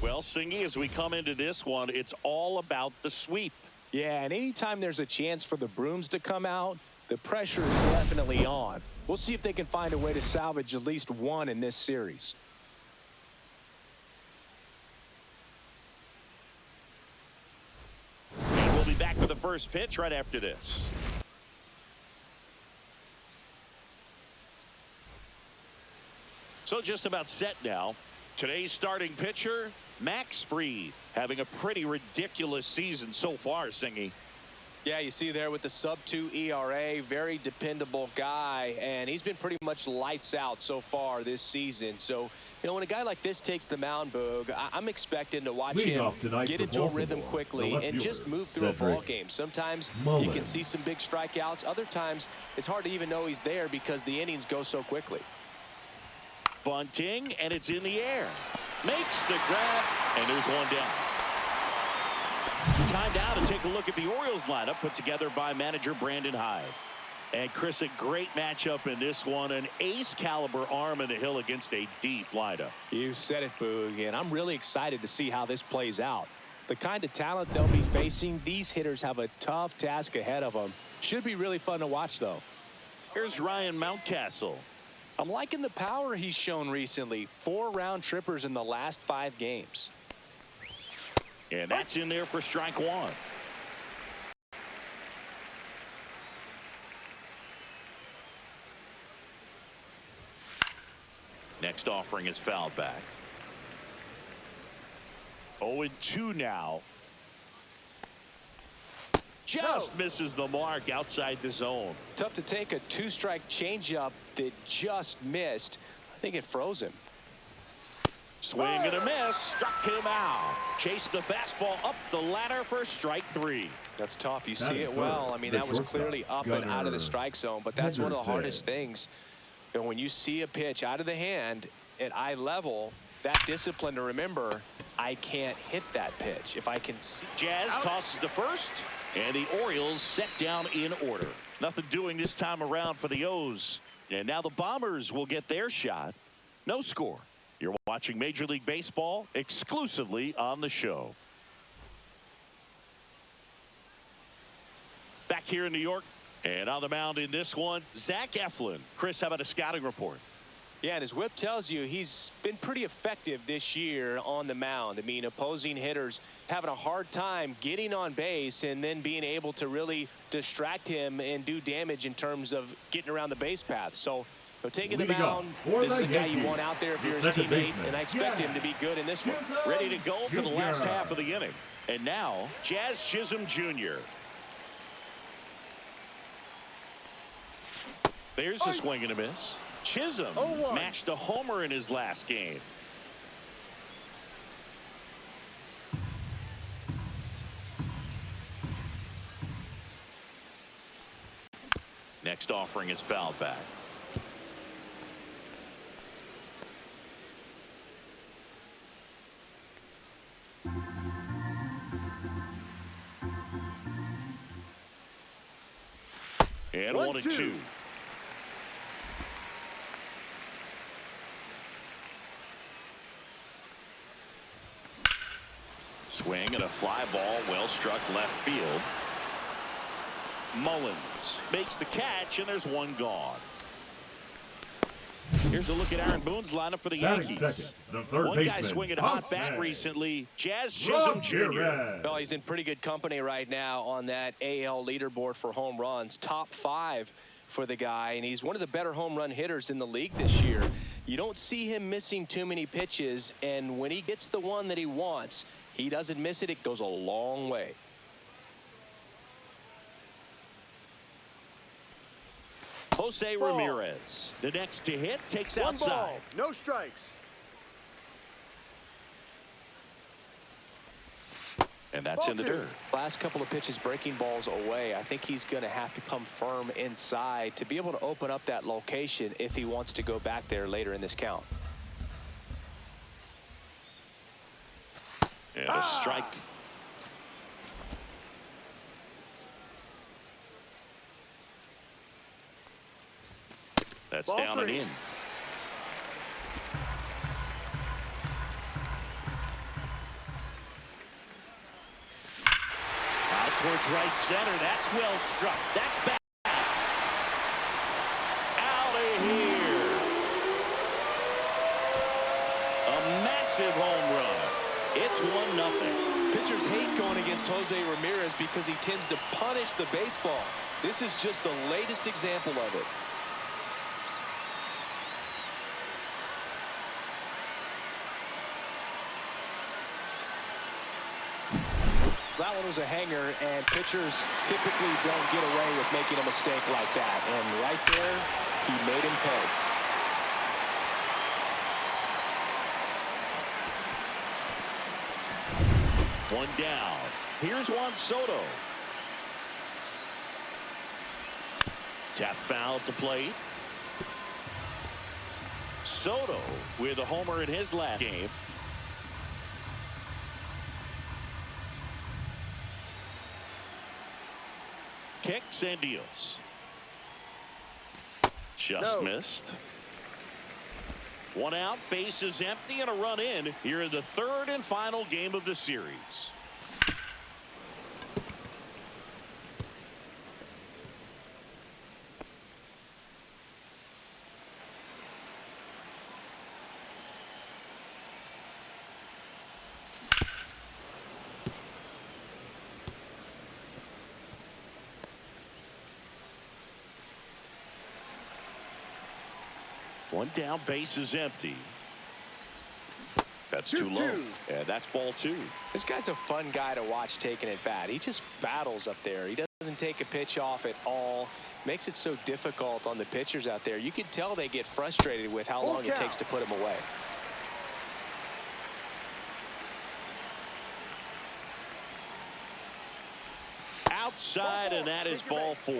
Well, Singy, as we come into this one, it's all about the sweep. Yeah, and anytime there's a chance for the brooms to come out, the pressure is definitely on. We'll see if they can find a way to salvage at least one in this series. And we'll be back for the first pitch right after this. So just about set now. Today's starting pitcher, Max Fried, having a pretty ridiculous season so far, Singy. Yeah, you see there with the sub-2 ERA, very dependable guy, and he's been pretty much lights out so far this season. So, you know, when a guy like this takes the mound, Boog, I'm expecting to watch him get into a rhythm quickly and just move through a ball game. Sometimes you can see some big strikeouts. Other times it's hard to even know he's there because the innings go so quickly. Bunting, and it's in the air. Makes the grab, and there's one down. Time now to take a look at the Orioles lineup put together by manager Brandon Hyde. And Chris, a great matchup in this one. An ace caliber arm in the hill against a deep lineup. You said it, Boog, and I'm really excited to see how this plays out. The kind of talent they'll be facing, these hitters have a tough task ahead of them. Should be really fun to watch, though. Here's Ryan Mountcastle. I'm liking the power he's shown recently. 4 round trippers in the last 5 games. And that's in there for strike 1. Next offering is fouled back. 0-2 now. Just misses the mark outside the zone. Tough to take a 2-strike changeup that just missed. I think it froze him. Swing and a miss. Struck him out. Chased the fastball up the ladder for strike 3. That's tough. You see it well. I mean, that was clearly up and out of the strike zone, but that's one of the hardest things. You know, when you see a pitch out of the hand at eye level, that discipline to remember, I can't hit that pitch. If I can see. Jazz tosses to first, and the Orioles set down in order. Nothing doing this time around for the O's. And now the Bombers will get their shot. No score. You're watching Major League Baseball exclusively on the show. Back here in New York, and on the mound in this one, Zach Eflin. Chris, how about a scouting report? Yeah, and his whip tells you he's been pretty effective this year on the mound. I mean, opposing hitters having a hard time getting on base and then being able to really distract him and do damage in terms of getting around the base path. So, taking the mound, this is the guy you want out there if you're his teammate, and I expect him to be good in this one. Ready to go for the last half of the inning. And now, Jazz Chisholm Jr. There's a swing and a miss. Chisholm matched a homer in his last game. Next offering is fouled back. And 1-2. Swing and a fly ball, well struck left field. Mullins makes the catch, and there's one gone. Here's a look at Aaron Boone's lineup for the Yankees. One guy swinging hot bat recently, Jazz Chisholm Jr. Well, he's in pretty good company right now on that AL leaderboard for home runs. Top 5 for the guy, and he's one of the better home run hitters in the league this year. You don't see him missing too many pitches, and when he gets the one that he wants, he doesn't miss it. It goes a long way. Jose Ramirez, the next to hit, takes outside. No strikes. And that's in the dirt. Last couple of pitches breaking balls away. I think he's going to have to come firm inside to be able to open up that location if he wants to go back there later in this count. And a strike. That's down and in. towards right center. That's well struck. That's back. Out of here. A massive home run. It's 1-0. Pitchers hate going against Jose Ramirez because he tends to punish the baseball. This is just the latest example of it. That one was a hanger, and pitchers typically don't get away with making a mistake like that. And right there, he made him pay. One down. Here's Juan Soto. Tap foul at the plate. Soto with a homer in his last game. Kicks and deals. Just missed. One out, bases empty, and a run in here in the third and final game of the series. One down, base is empty. That's too low. Yeah, that's ball 2. This guy's a fun guy to watch taking it bat. He just battles up there. He doesn't take a pitch off at all. Makes it so difficult on the pitchers out there. You can tell they get frustrated with how long it takes to put him away. Outside, and that is ball 4.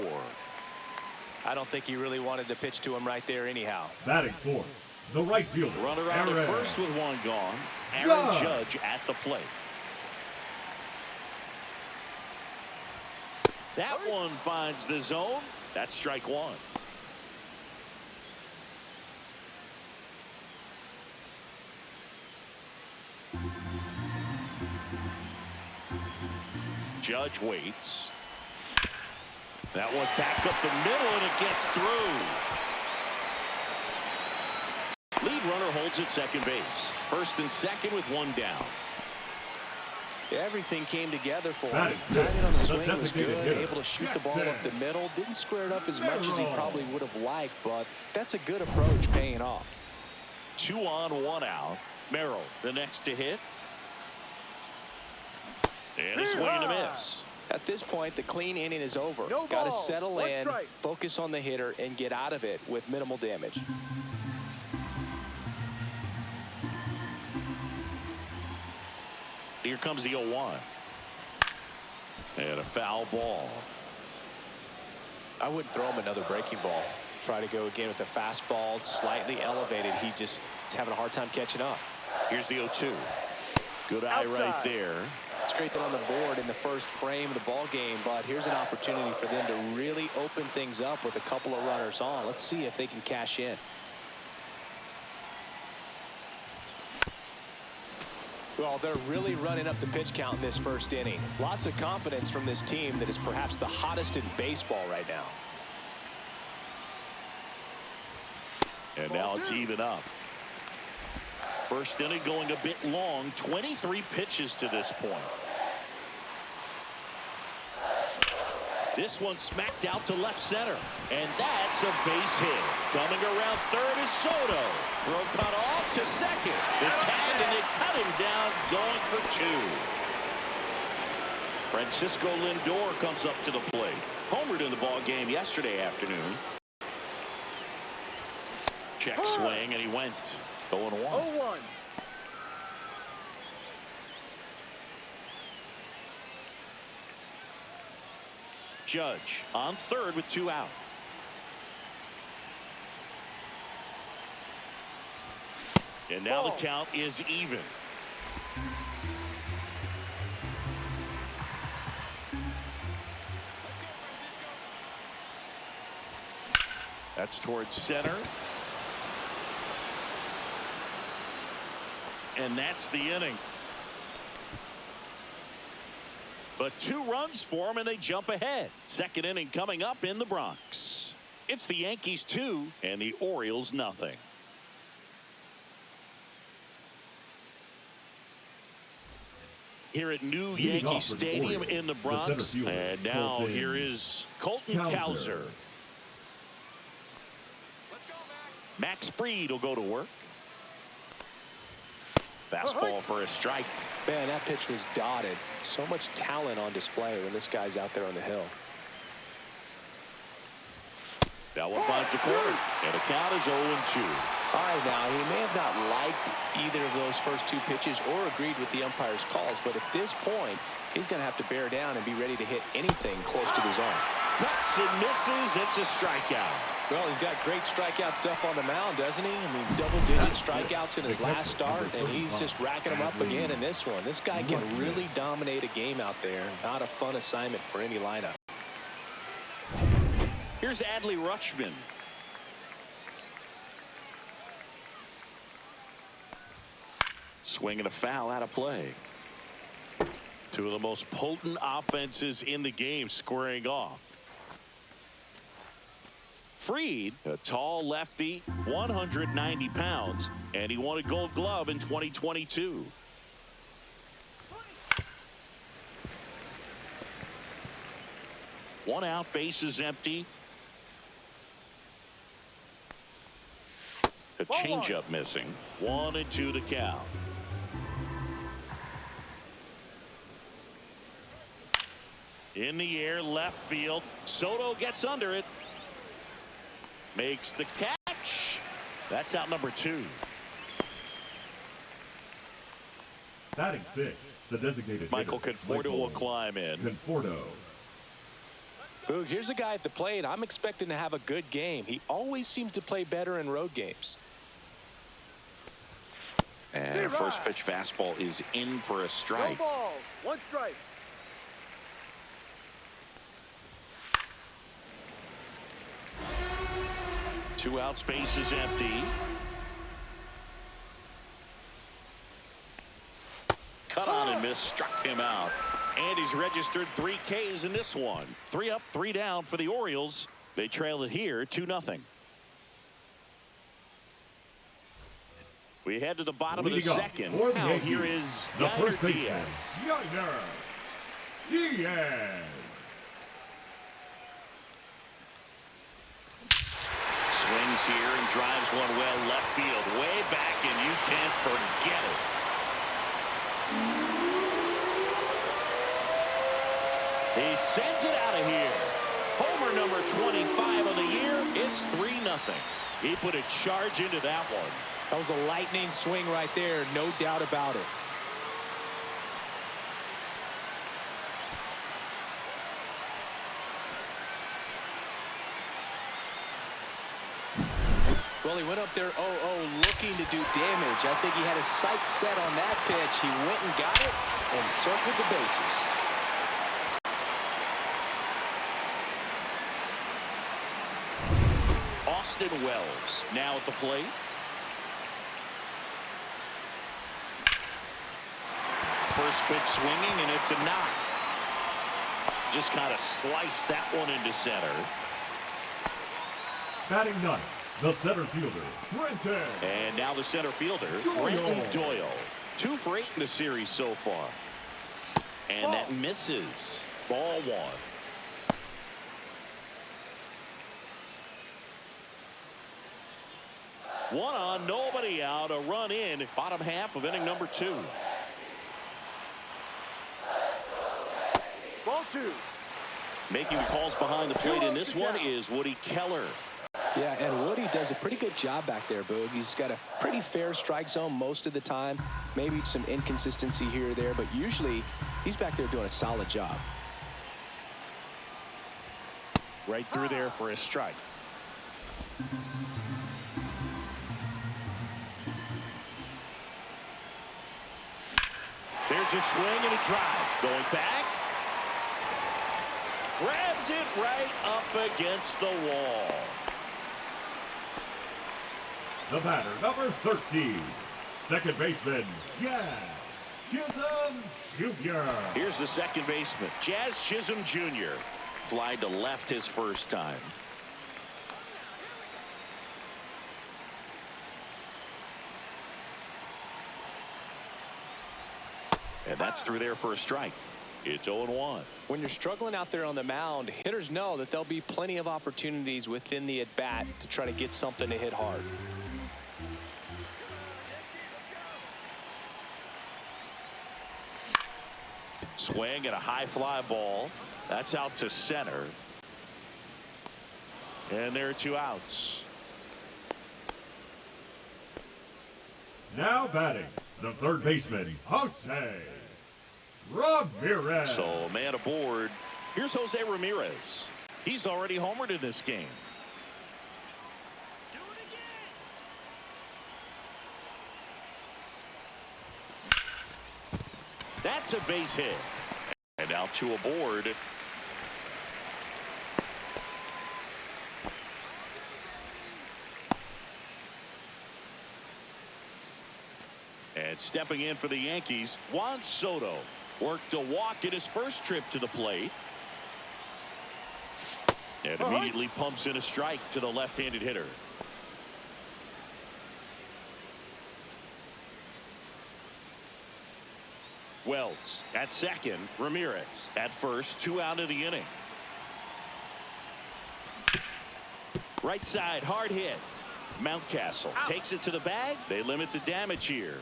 I don't think he really wanted to pitch to him right there anyhow. Batting fourth, the right fielder. Runner out at first with one gone. Aaron Judge at the plate. That one finds the zone. That's strike 1. Judge waits. That one back up the middle, and it gets through. Lead runner holds at second base. First and second with one down. Yeah, everything came together for him. Timing on the swing was good. Able to shoot the ball up the middle. Didn't square it up as much as he probably would have liked, but that's a good approach, paying off. 2 on, 1 out. Merrill, the next to hit. And a swing and a miss. At this point, the clean inning is over. Got to settle in, focus on the hitter, and get out of it with minimal damage. Here comes the 0-1. And a foul ball. I wouldn't throw him another breaking ball. Try to go again with the fastball, slightly elevated. He just is having a hard time catching up. Here's the 0-2. Good eye right there. It's great to on the board in the first frame of the ball game, but here's an opportunity for them to really open things up with a couple of runners on. Let's see if they can cash in. Well, they're really running up the pitch count in this first inning. Lots of confidence from this team that is perhaps the hottest in baseball right now. And now it's even up. First inning going a bit long. 23 pitches to this point. This one smacked out to left center. And that's a base hit. Coming around third is Soto. Throw cut off to second. The tag, and they cut him down, going for 2. Francisco Lindor comes up to the plate. Homered in the ball game yesterday afternoon. Check swing, and he went 0-1. 0-1. Judge on third with 2 out. And now the count is even. That's towards center. And that's the inning. But 2 runs for them, and they jump ahead. Second inning coming up in the Bronx. It's the Yankees 2 and the Orioles nothing. Here at new Yankee Stadium in the Bronx. And now here is Colton Cowser. Max Fried will go to work. Fastball for a strike. Man, that pitch was dotted. So much talent on display when this guy's out there on the hill. That one finds the corner, and the count is 0-2. All right, now, he may have not liked either of those first 2 pitches or agreed with the umpire's calls, but at this point, he's going to have to bear down and be ready to hit anything close to the zone. Cuts and misses. It's a strikeout. Well, he's got great strikeout stuff on the mound, doesn't he? I mean, double-digit strikeouts in his last start, and he's just racking them up again in this one. This guy can really dominate a game out there. Not a fun assignment for any lineup. Here's Adley Rutschman. Swinging a foul out of play. 2 of the most potent offenses in the game squaring off. Fried, a tall lefty, 190 pounds, and he won a Gold Glove in 2022. One out, bases empty. A changeup missing. 1-2 to count. In the air, left field. Soto gets under it. Makes the catch. That's out number 2. Batting 6, the designated Michael Conforto will climb in. Conforto. Boog, here's a guy at the plate. I'm expecting to have a good game. He always seems to play better in road games. And a first pitch fastball is in for a strike. No ball, 1 strike. Two outs, base is empty. Cut on and miss, struck him out. And he's registered 3 Ks in this one. 3 up, 3 down for the Orioles. They trail it here 2-0. We head to the bottom of the second. Now here is Gunnar Diaz. Gunnar Diaz. Swings here and drives one well left field. Way back, and you can't forget it. He sends it out of here. Homer number 25 of the year. It's 3-0. He put a charge into that one. That was a lightning swing right there, no doubt about it. Well, he went up there 0-0 looking to do damage. I think he had his sights set on that pitch. He went and got it and circled the bases. Austin Wells now at the plate. First pitch swinging, and it's a knock. Just kind of sliced that one into center. Batting 9, the center fielder, Brenton. And now the center fielder, Brenton Doyle. 2 for 8 in the series so far. And that misses. Ball 1. One on, nobody out, a run in, bottom half of inning number 2. Ball 2. Making the calls behind the plate in this one is Woody Keller. Yeah, and Woody does a pretty good job back there, Boog. He's got a pretty fair strike zone most of the time. Maybe some inconsistency here or there, but usually he's back there doing a solid job. Right through there for a strike. There's a swing and a drive. Going back. Grabs it right up against the wall. The batter, number 13, second baseman, Jack Chisholm Jr. Here's the second baseman, Jazz Chisholm Jr. Flied to left his first time. And that's through there for a strike. It's 0-1. When you're struggling out there on the mound, hitters know that there'll be plenty of opportunities within the at-bat to try to get something to hit hard. Swing and a high fly ball. That's out to center. And there are 2 outs. Now batting, the third baseman, Jose Ramirez. So man aboard. Here's Jose Ramirez. He's already homered in this game. That's a base hit. And now 2 aboard. And stepping in for the Yankees, Juan Soto worked a walk in his first trip to the plate. And immediately pumps in a strike to the left-handed hitter. Wells at second, Ramirez at first, 2 out of the inning. Right side, hard hit. Mountcastle takes it to the bag. They limit the damage here.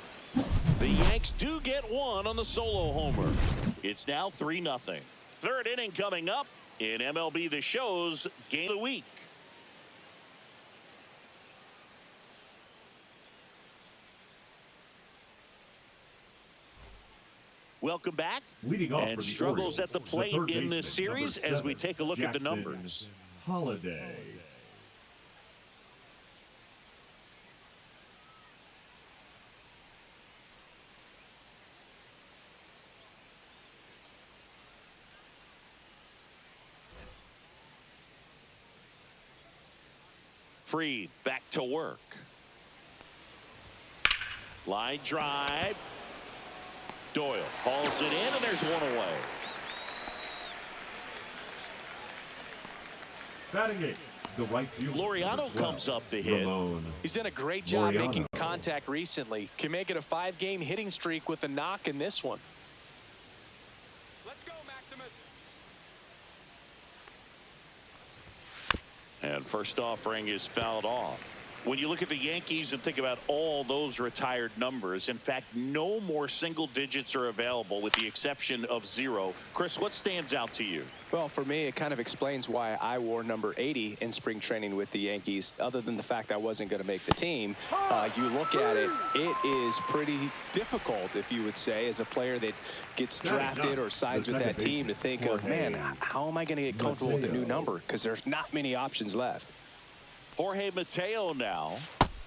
The Yanks do get 1 on the solo homer. It's now 3-0. Third inning coming up in MLB The Show's Game of the Week. Welcome back. Leading off And for the struggles Orioles, at the plate third in this baseman, series number as we 7, take a look at the Jackson numbers. Holiday. Freed back to work. Line drive. Doyle hauls it in, and there's 1 away. Batting 8, the right fielder. Laureano number 12, comes up to hit. Ramon. He's done a great job Laureano. making contact recently. Can make it a 5-game hitting streak with a knock in this one. Let's go, Maximus. And first offering is fouled off. When you look at the Yankees and think about all those retired numbers, in fact, no more single digits are available with the exception of 0. Chris, what stands out to you? Well, for me, it kind of explains why I wore number 80 in spring training with the Yankees. Other than the fact I wasn't going to make the team, you look at it, it is pretty difficult, if you would say, as a player that gets drafted or signs with that team to think of, man, how am I going to get comfortable with the new number? Because there's not many options left. Jorge Mateo now.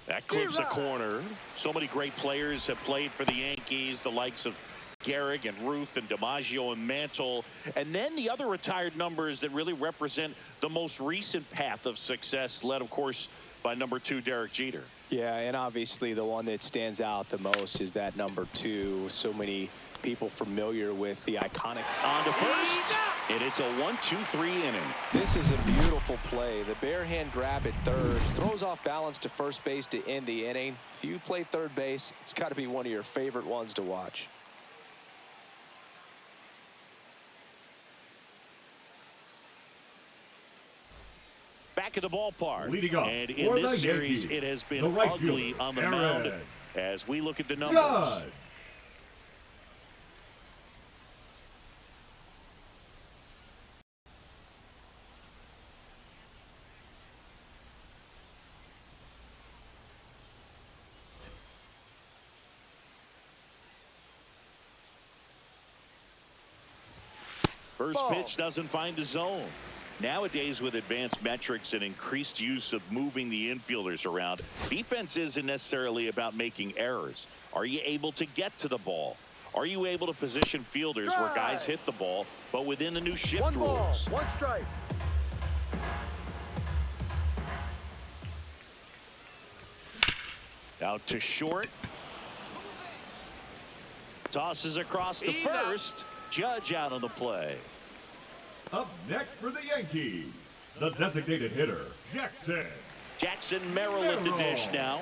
That clips a corner. So many great players have played for the Yankees, the likes of Gehrig and Ruth and DiMaggio and Mantle. And then the other retired numbers that really represent the most recent path of success, led, of course, by number 2, Derek Jeter. Yeah, and obviously the one that stands out the most is that number 2. So many people familiar with the iconic. On to first, and it's a 1-2-3 inning. This is a beautiful play. The bare hand grab at third, throws off balance to first base to end the inning. If you play third base, it's got to be one of your favorite ones to watch. Back at the ballpark. Leading off and in for the this series, Yankees, it has been the right ugly fielder, on the Aaron mound as we look at the numbers. Judge. First pitch doesn't find the zone. Nowadays, with advanced metrics and increased use of moving the infielders around, defense isn't necessarily about making errors. Are you able to get to the ball? Are you able to position fielders where guys hit the ball, but within the new shift rules? 1 strike. Out to short. Tosses across to He's out. first. Judge out on the play. Up next for the Yankees, the designated hitter, Jackson Merrill at the dish now.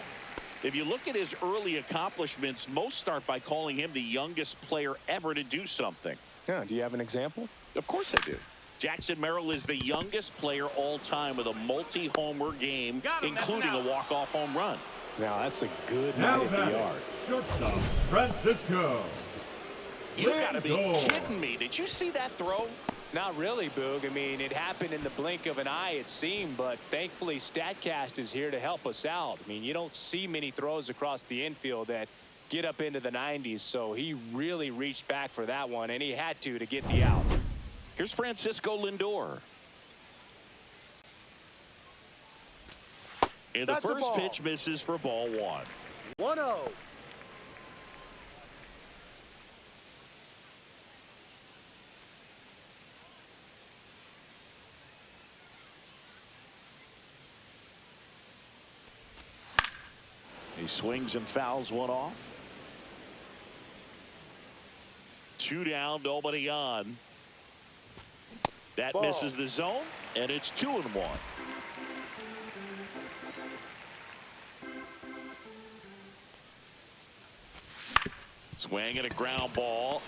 If you look at his early accomplishments, most start by calling him the youngest player ever to do something. Yeah, do you have an example? Of course I do. Jackson Merrill is the youngest player all time with a multi-homer game, Got him, including a walk-off home run. Now, that's a good Now night at the batting, yard. shortstop, Francisco. You gotta be Lindor. kidding me. Did you see that throw? Not really, Boog. I mean, it happened in the blink of an eye, it seemed, but thankfully StatCast is here to help us out. I mean, you don't see many throws across the infield that get up into the 90s, so he really reached back for that one, and he had to get the out. Here's Francisco Lindor. And the That's a first ball. pitch misses for ball one. 1-0. He swings and fouls one off. 2 down, nobody on. That Ball. misses the zone, and it's 2-1. Swing and a ground ball.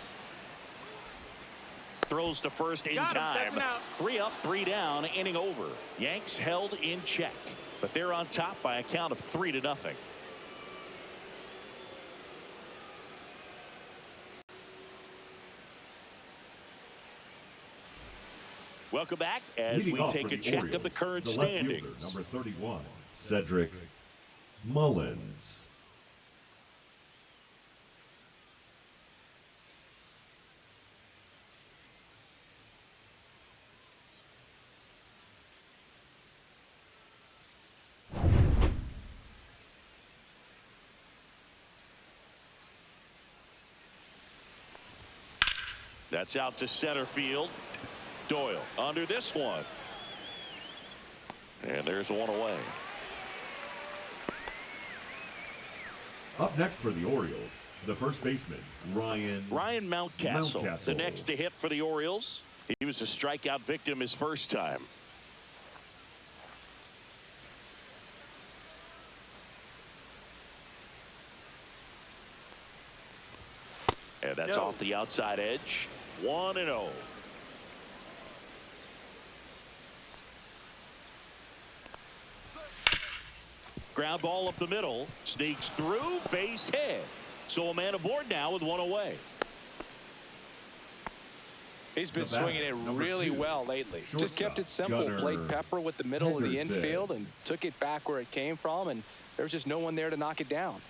Throws to first in Got him. That's time. an out. 3 up, 3 down, inning over. Yanks held in check, but they're on top by a count of 3-0. Welcome back as Leading we off take for a the check Orioles, of the current the left fielder, standings. number 31, Cedric Mullins. That's out to center field. Doyle under this one. And there's one away. Up next for the Orioles, the first baseman, Ryan Mountcastle, the next to hit for the Orioles. He was a strikeout victim his first time. And that's off the outside edge. 1-0. Ground ball up the middle. Sneaks through. Base hit. So a man aboard now with one away. He's been The batter, swinging it number really 2, well lately. Just shortstop, kept it simple. Gunnar Played pepper with the middle of the Henderson. infield and took it back where it came from, and there was just no one there to knock it down.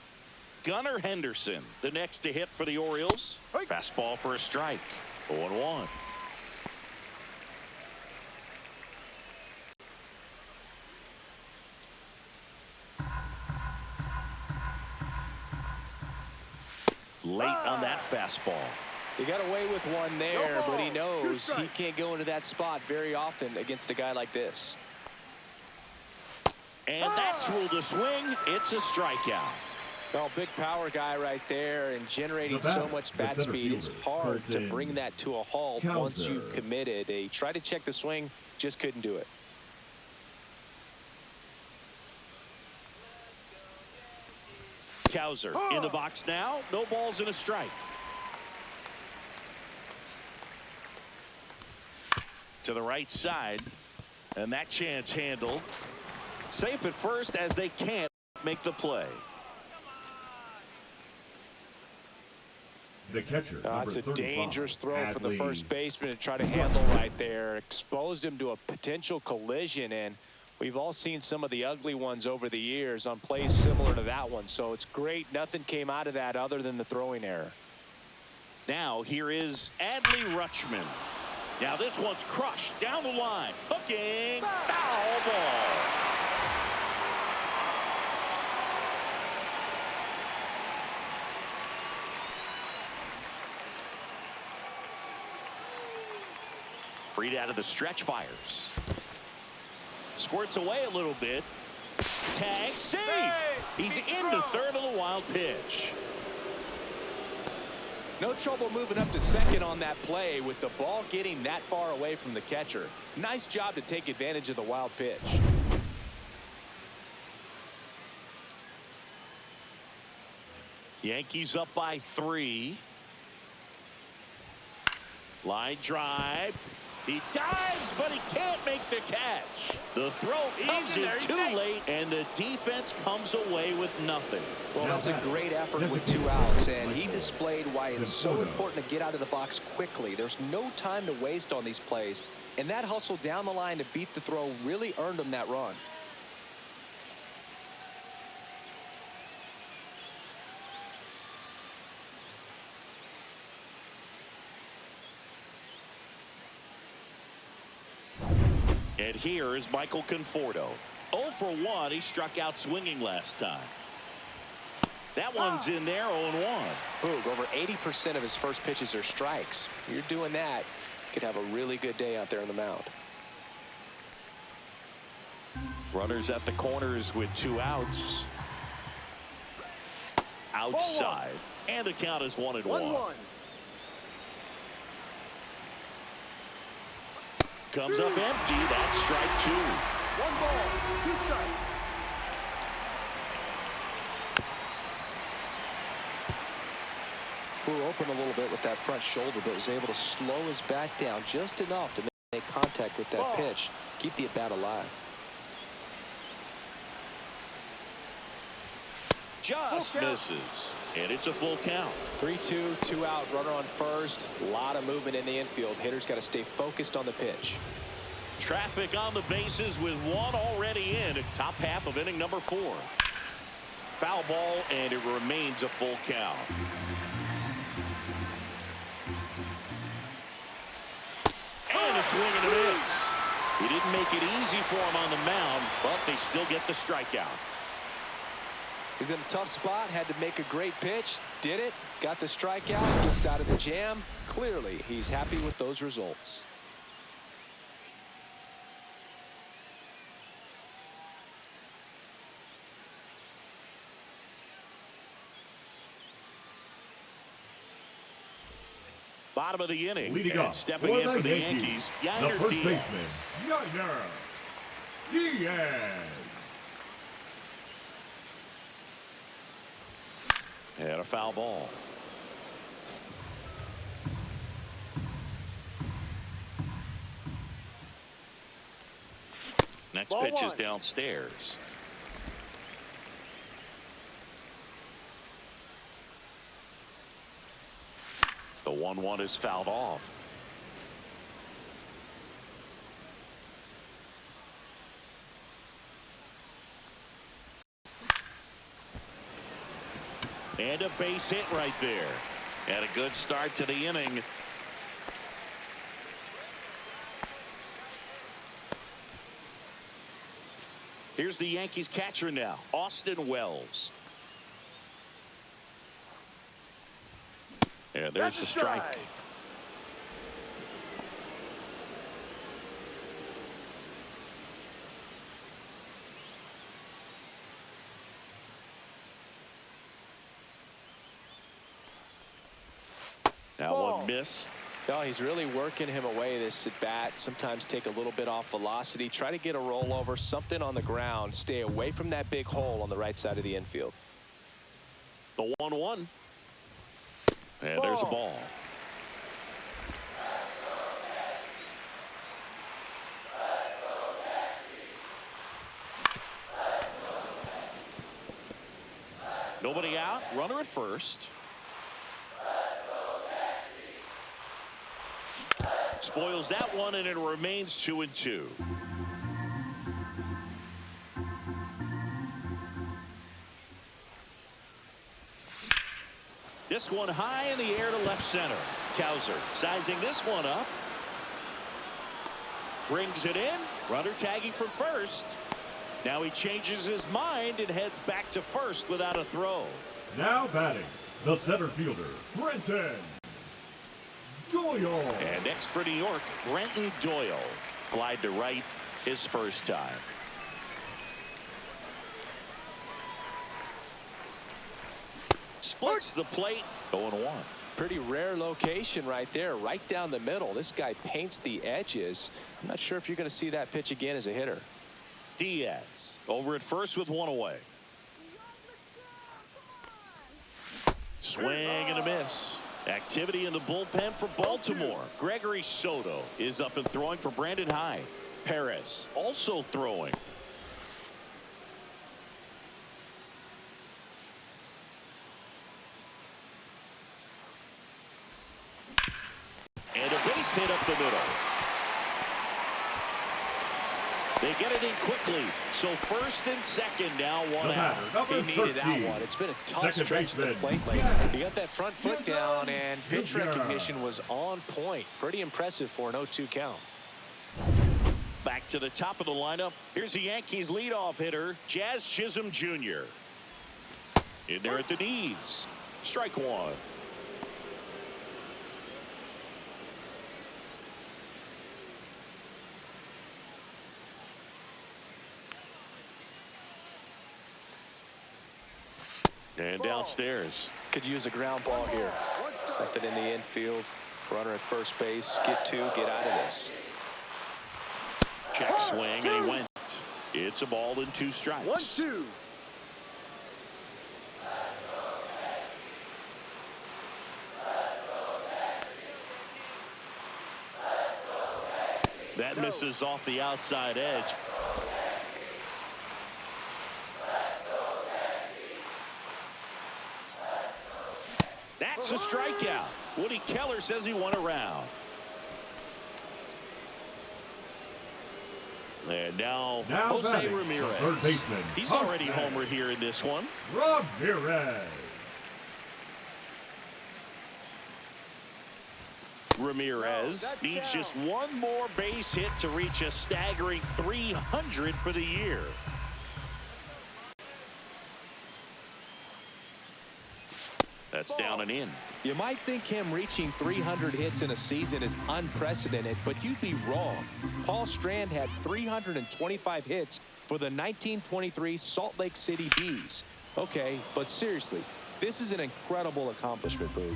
Gunnar Henderson, the next to hit for the Orioles. Fastball for a strike. 0-1. Late on that fastball. He got away with one there, but he knows he can't go into that spot very often against a guy like this. And that's ruled a swing. It's a strikeout. Oh, big power guy right there, and generating The batter, so much the bat center speed. It's fielder, hard to Colton bring that to a halt once Cowser. you've committed. They tried to check the swing, just couldn't do it. Cowser in the box now. No balls and a strike. To the right side. And that chance handled. Safe at first as they can't make the play. The catcher, That's a number 35, dangerous throw for the Adley first baseman to try to handle right there. Exposed him to a potential collision, and we've all seen some of the ugly ones over the years on plays similar to that one. So it's great nothing came out of that other than the throwing error. Now here is Adley Rutschman. Now this one's crushed down the line. Hooking. Foul ball. Freed out of the stretch, fires. Squirts away a little bit. Tag, save. He's into third on the wild pitch. No trouble moving up to second on that play with the ball getting that far away from the catcher. Nice job to take advantage of the wild pitch. Yankees up by 3. Line drive. He dives, but he can't make the catch. The throw is in too late, and the defense comes away with nothing. Well, that's a great effort with 2 outs, and he displayed why it's so important to get out of the box quickly. There's no time to waste on these plays, and that hustle down the line to beat the throw really earned him that run. And here is Michael Conforto. 0 for 1. He struck out swinging last time. That one's in there, 0-1. Boog, over 80% of his first pitches are strikes. You're doing that, you could have a really good day out there on the mound. Runners at the corners with 2 outs. Outside. And the count is 1-1. Comes up empty. That's strike 2. 1 ball, 2 strikes. Flew open a little bit with that front shoulder, but was able to slow his back down just enough to make contact with that pitch. Keep the at-bat alive. Just misses. And it's a full count. 3-2, 2 out, runner on first. A lot of movement in the infield. Hitters got to stay focused on the pitch. Traffic on the bases with 1 already in. Top half of inning number 4. Foul ball, and it remains a full count. And a swing and a miss. He didn't make it easy for him on the mound, but they still get the strikeout. He's in a tough spot, had to make a great pitch, did it, got the strikeout, gets out of the jam. Clearly, he's happy with those results. Bottom of the inning. Leading and up stepping in for the Yankees, the Gunnar first Diaz. baseman, Gunnar Diaz. And a foul ball. Next pitch is downstairs. The 1-1 is fouled off. And a base hit right there. And a good start to the inning. Here's the Yankees catcher now, Austin Wells. And there's the strike. That one missed. No, he's really working him away this at bat. Sometimes take a little bit off velocity. Try to get a rollover, something on the ground. Stay away from that big hole on the right side of the infield. The 1-1. And there's a ball. Nobody out. Runner at first. Spoils that one, and it remains 2-2. This one high in the air to left center. Kowser sizing this one up. Brings it in. Runner tagging from first. Now he changes his mind and heads back to first without a throw. Now batting, the center fielder, Brenton Doyle. And next for New York, Brenton Doyle. Flied to right his first time. Splits the plate. 0-1. Pretty rare location right there, right down the middle. This guy paints the edges. I'm not sure if you're going to see that pitch again as a hitter. Diaz over at first with one away. Swing and a miss. Activity in the bullpen for Baltimore. Gregory Soto is up and throwing for Brandon Hyde. Perez also throwing. And a base hit up the middle. They get it in quickly. So first and second now, one out. He needed that one. It's been a tough stretch to the plate lately. He got that front foot down, and pitch recognition was on point. Pretty impressive for an 0-2 count. Back to the top of the lineup. Here's the Yankees leadoff hitter, Jazz Chisholm Jr. In there at the knees. Strike one. And downstairs. Could use a ground ball here. Something in the infield. Runner at first base. Get out of this. Check swing, and he went. It's a ball and 2 strikes. 1-2. That misses off the outside edge. That's a strikeout. Woody Keller says he won a round. And now Jose Ramirez. Third baseman. He's already homered here in this one. Ramirez. Ramirez needs just one more base hit to reach a staggering 300 for the year. That's down and in. You might think him reaching 300 hits in a season is unprecedented, but you'd be wrong. Paul Strand had 325 hits for the 1923 Salt Lake City Bees. Okay, but seriously, this is an incredible accomplishment, Boo.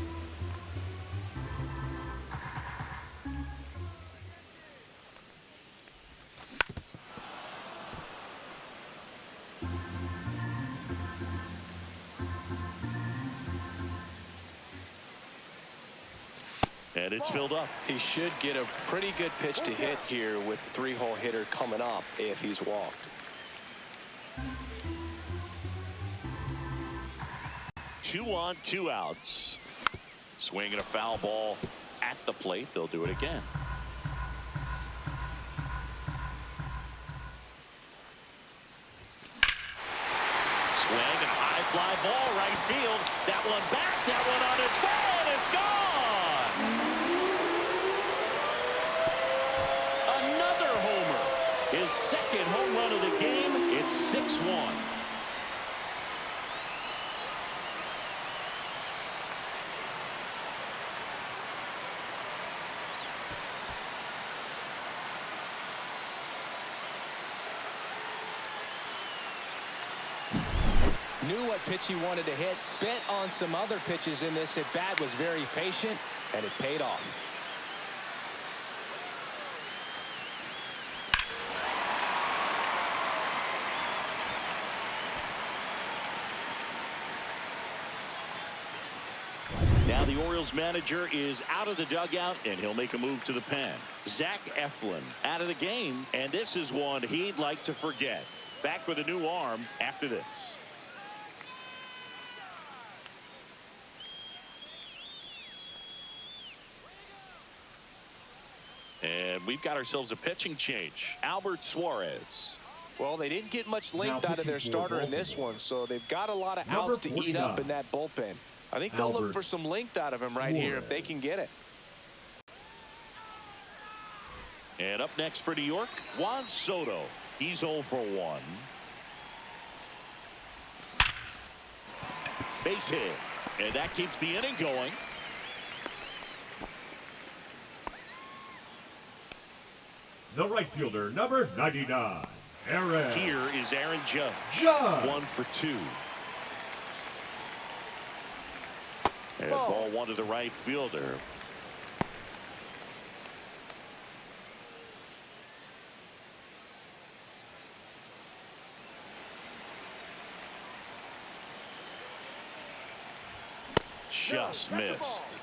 And it's filled up. He should get a pretty good pitch to hit here with the 3-hole hitter coming up if he's walked. Two on, 2 outs. Swinging a foul ball at the plate. They'll do it again. Swing and a high fly ball right field. That one back. That one on its way, and it's gone. Another homer. His second home run of the game. It's 6-1. Knew what pitch he wanted to hit, spent on some other pitches in this at bat, was very patient, and it paid off. Now the Orioles manager is out of the dugout, and he'll make a move to the pen. Zach Eflin out of the game, and this is one he'd like to forget. Back with a new arm after this. And we've got ourselves a pitching change. Albert Suarez. Well, they didn't get much length out of their starter in this one, so they've got a lot of outs to eat up in that bullpen. I think they'll look for some length out of him right here if they can get it. And up next for New York, Juan Soto. He's 0 for 1. Base hit. And that keeps the inning going. The right fielder, number 99, Aaron. Here is Aaron Judge. 1 for 2. And ball one to the right fielder. Just missed.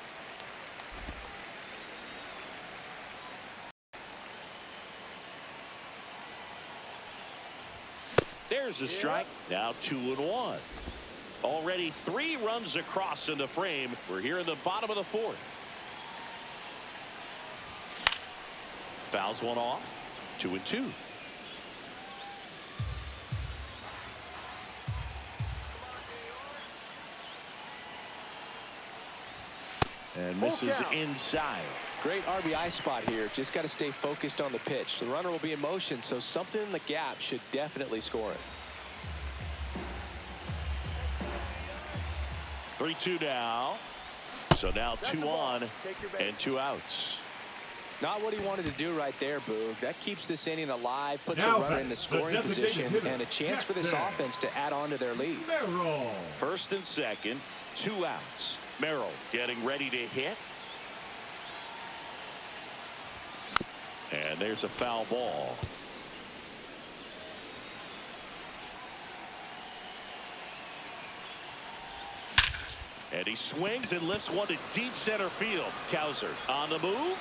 There's a strike. Now 2-1. Already 3 runs across in the frame. We're here in the bottom of the 4th. Fouls one off. 2-2. And misses inside. Great RBI spot here. Just got to stay focused on the pitch. The runner will be in motion, so something in the gap should definitely score it. 3-2 now. So now 2 on and 2 outs. Not what he wanted to do right there, Boog. That keeps this inning alive, puts Now a runner in the scoring position, and a chance for this offense to add on to their lead. Merrill. First and second, 2 outs. Merrill getting ready to hit. And there's a foul ball. And he swings and lifts one to deep center field. Cowser on the move.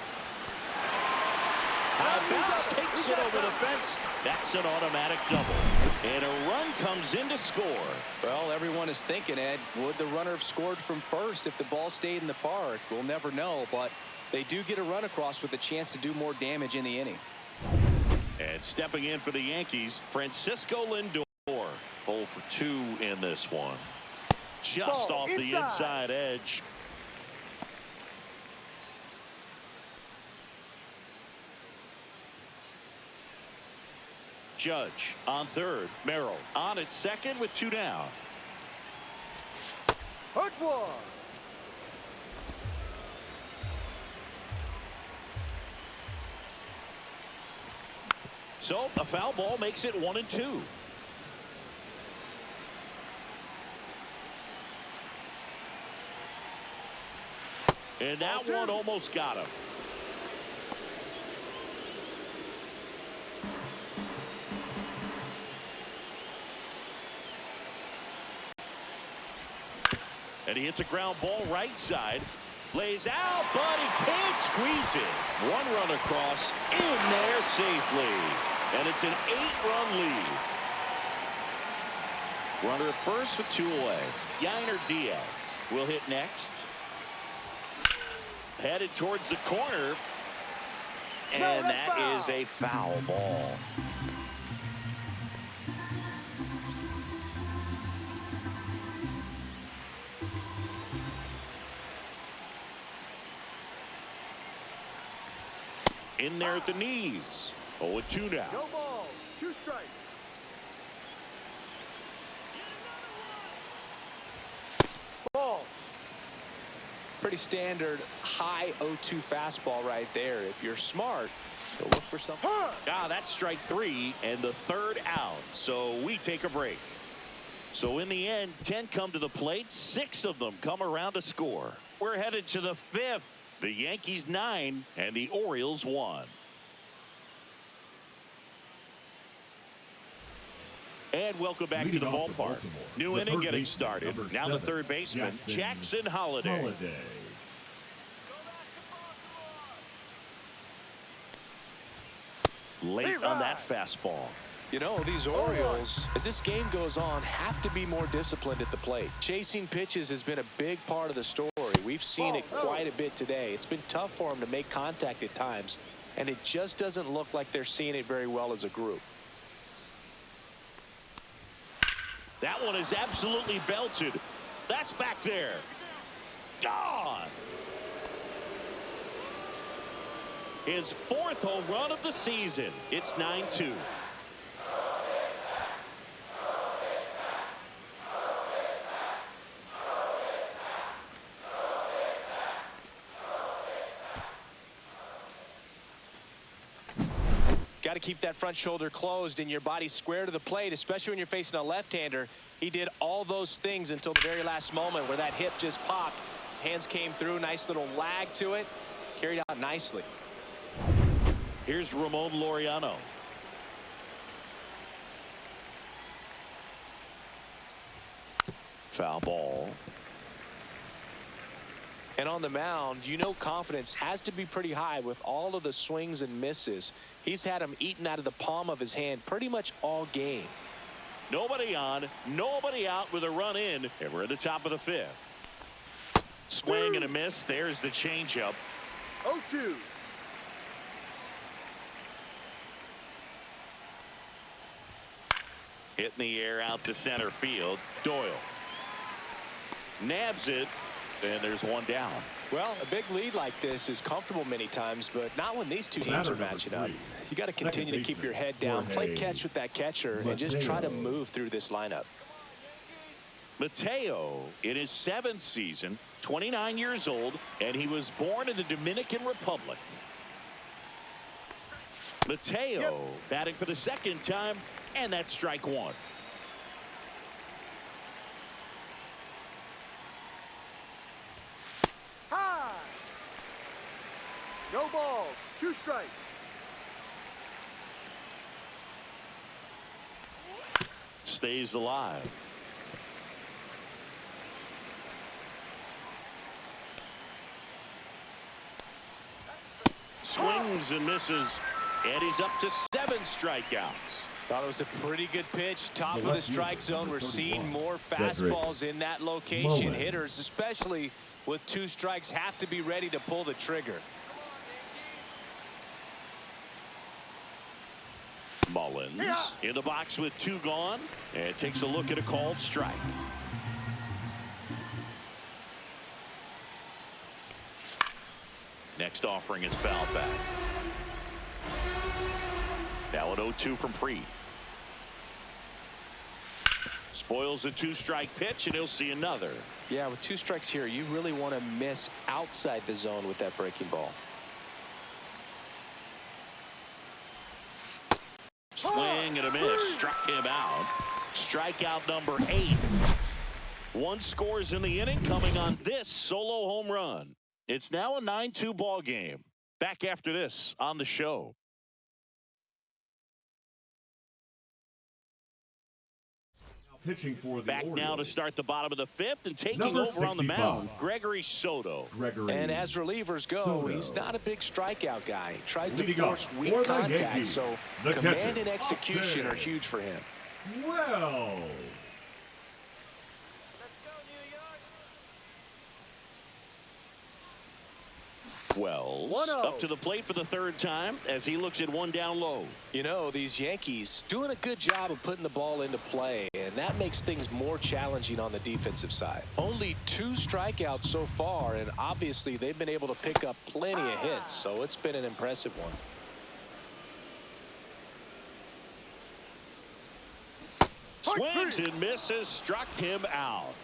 High bounce takes it over the fence. That's an automatic double. And a run comes in to score. Well, everyone is thinking, Ed, would the runner have scored from first if the ball stayed in the park? We'll never know, but they do get a run across with a chance to do more damage in the inning. And stepping in for the Yankees, Francisco Lindor. 0 for 2 in this one. Just off the inside edge. Judge on third. Merrill on at second with 2 down. Hurt one. So a foul ball makes it 1-2. And that one almost got him. And he hits a ground ball right side. Lays out, but he can't squeeze it. 1 run across, in there safely. And it's an 8-run lead. Runner at first with 2 away. Gunnar Diaz will hit next. Headed towards the corner. And that is a foul ball. In there at the knees. 0-2 now. No ball. 2 strikes. Ball. Pretty standard high 0-2 fastball right there. If you're smart, you'll look for something. That's strike 3 and the 3rd out. So we take a break. So in the end, 10 come to the plate. 6 of them come around to score. We're headed to the 5th. The Yankees 9 and the Orioles 1. And welcome back to the ballpark. New inning getting started. Now the 3rd baseman, Jackson Holliday. Late on that fastball. You know, these Orioles, as this game goes on, have to be more disciplined at the plate. Chasing pitches has been a big part of the story. We've seen it quite a bit today. It's been tough for them to make contact at times, and it just doesn't look like they're seeing it very well as a group. That one is absolutely belted. That's back there. Gone. His 4th home run of the season. It's 9-2. Got to keep that front shoulder closed and your body square to the plate, especially when you're facing a left-hander. He did all those things until the very last moment where that hip just popped Hands came through. Nice little lag to it. Carried out nicely. Here's Ramon Laureano. Foul ball. And on the mound, you know confidence has to be pretty high with all of the swings and misses. He's had them eaten out of the palm of his hand pretty much all game. Nobody on, nobody out with a run in, and we're at the top of the fifth. Swing and a miss. There's the changeup. 0-2. Hit in the air out to center field. Doyle nabs it, and there's one down. Well, a big lead like this is comfortable many times, but not when these two teams are matching up. You got to continue to keep your head down, play catch with that catcher, and just try to move through this lineup. Mateo in his 7th season, 29 years old, and he was born in the Dominican Republic. Mateo batting for the 2nd time, and that's strike 1. High. No ball. 2 strikes. Stays alive. Swings and misses, and he's up to 7 strikeouts. Thought it was a pretty good pitch. Top of the strike zone. We're seeing more fastballs in that location. Hitters, especially with 2 strikes, have to be ready to pull the trigger. Mullins in the box with 2 gone, and takes a look at a called strike. Next offering is fouled back. Now an 0-2 from Fried. Spoils the 2-strike pitch, and he'll see another. Yeah, with 2 strikes here, you really want to miss outside the zone with that breaking ball. Swing and a miss. Struck him out. Strikeout number 8. 1 scores in the inning, coming on this solo home run. It's now a 9-2 ball game. Back after this on the show. Pitching for the Back Orioles. now to start the bottom of the 5th, and taking Number over on the 65. mound, Gregory Soto. And as relievers go, he's not a big strikeout guy. He tries to Leading force up weak for the contact, Yankees, so the command catcher, and execution up are huge for him. Well. Wells 1-0. up to the plate for the 3rd time as he looks at 1 down low. You know, these Yankees doing a good job of putting the ball into play, and that makes things more challenging on the defensive side. Only 2 strikeouts so far, and obviously they've been able to pick up plenty of hits, so it's been an impressive one. Swings and misses, struck him out.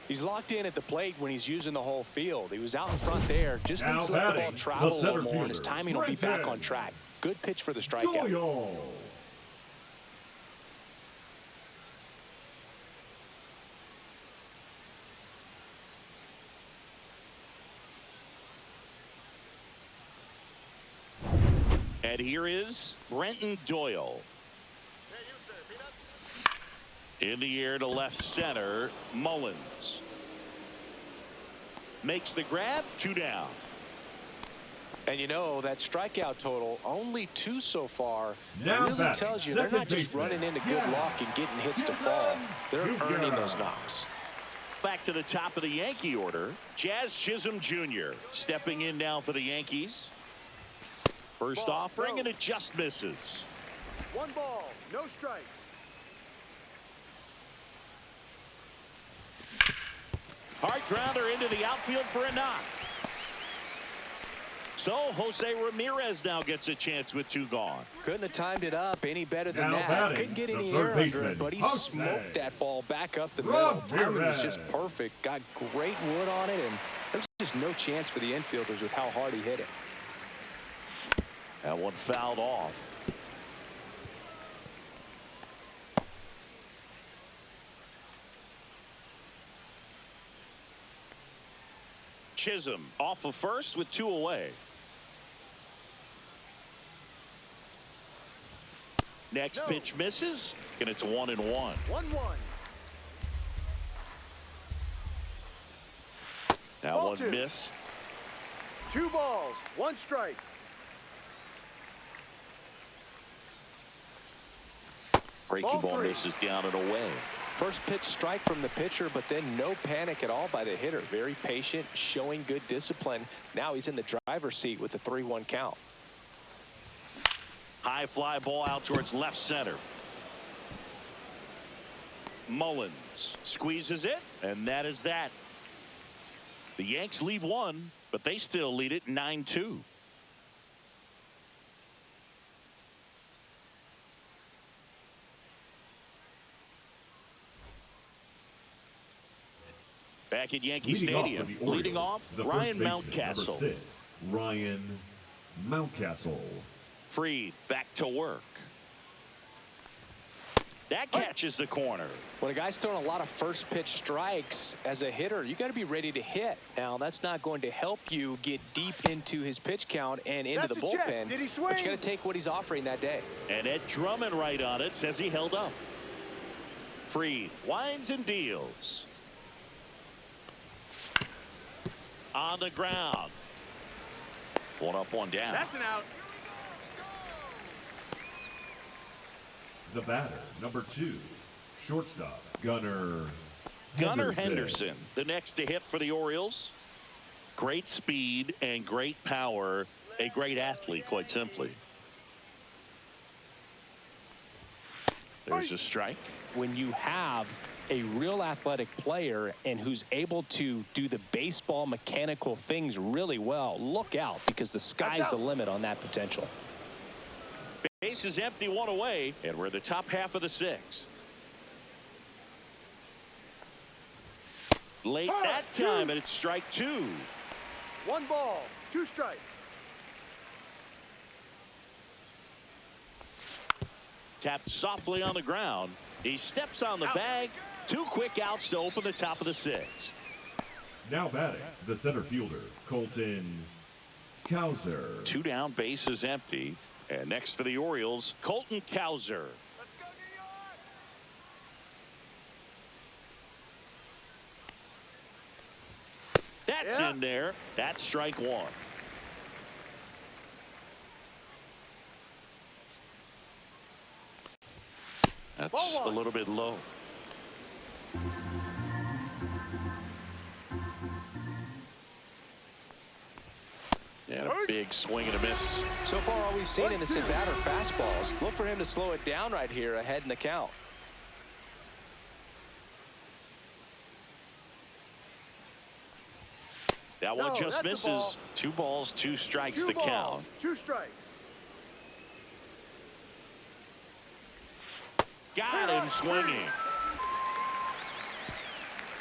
He's locked in at the plate when he's using the whole field. He was out in front there. Just Now needs to let the ball batting, travel the a little center more, and his fielder, timing will be right back hand. on track. Good pitch for the strikeout. Doyle. And here is Brenton Doyle. In the air to left center, Mullins. Makes the grab, 2 down. And you know, that strikeout total, only 2 so far, Now really batting, tells you they're second not just baseman. running into good Yeah. luck and getting hits to fall. They're earning those knocks. Back to the top of the Yankee order, Jazz Chisholm Jr. stepping in now for the Yankees. First Ball, offering, go. and it just misses. 1 ball. No strikes. Hard grounder into the outfield for a knock. So Jose Ramirez now gets a chance with 2 gone. Couldn't have timed it up any better than Now that. batting, Couldn't get the any third air under baseman, it, but he Jose smoked that ball back up the middle. Timing was just Ramirez. perfect. Got great wood on it, and there's just no chance for the infielders with how hard he hit it. That one fouled off. Chisholm off of first with 2 away. Next pitch misses, and it's 1-1. 1-1. That Ball one 2. missed. 2 balls, 1 strike. Breaking ball 3. misses down and away. First pitch strike from the pitcher, but then no panic at all by the hitter. Very patient, showing good discipline. Now he's in the driver's seat with the 3-1 count. High fly ball out towards left center. Mullins squeezes it, and that is that. The Yanks lead 1, but they still lead it 9-2. Back at Yankee Stadium, leading off, Ryan Mountcastle. Number 6, Ryan Mountcastle. Free, back to work. That catches the corner. When a guy's throwing a lot of first pitch strikes as a hitter, you got to be ready to hit. Now, that's not going to help you get deep into his pitch count and into That's the a check. bullpen. Did he But you swing? got to take what he's offering that day. And Ed Drummond right on it says he held up. Free, winds and deals. On the ground. 1 up, 1 down. That's an out. The batter, number 2, shortstop, Gunnar Henderson, the next to hit for the Orioles. Great speed and great power. A great athlete, quite simply. There's a strike. When you have a real athletic player and who's able to do the baseball mechanical things really well, look out, because the sky's the limit on that potential. Base is empty, 1 away, and we're in the top half of the 6th. Late that time, and it's strike 2. 1 ball, 2 strikes. Tapped softly on the ground. He steps on the bag. 2 quick outs to open the top of the 6th. Now batting, the center fielder, Colton Cowser. 2 down, base is empty. And next for the Orioles, Colton Cowser. Let's go, New York! That's in there. That's strike 1. That's a little bit low. And a big swing and a miss. So far, all we've seen in this at-bat are fastballs. Look for him to slow it down right here ahead in the count. That one just misses. 2 balls, 2 strikes to count. 2 strikes. Got him swinging.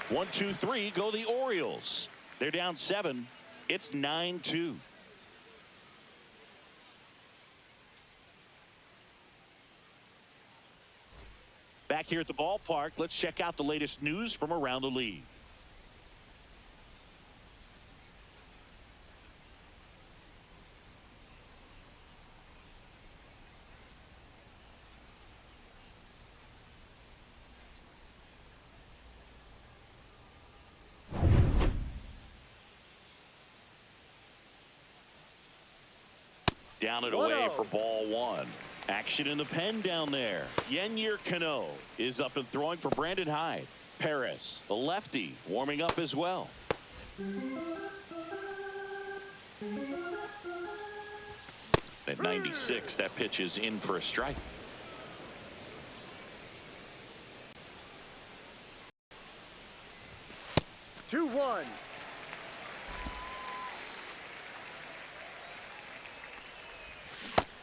1, 2, 3 go the Orioles. They're down 7. It's 9-2. Back here at the ballpark, let's check out the latest news from around the league. Down and away for ball 1. Action in the pen down there. Yennier Cano is up and throwing for Brandon Hyde. Perez, the lefty, warming up as well. At 96, that pitch is in for a strike. Two, 1.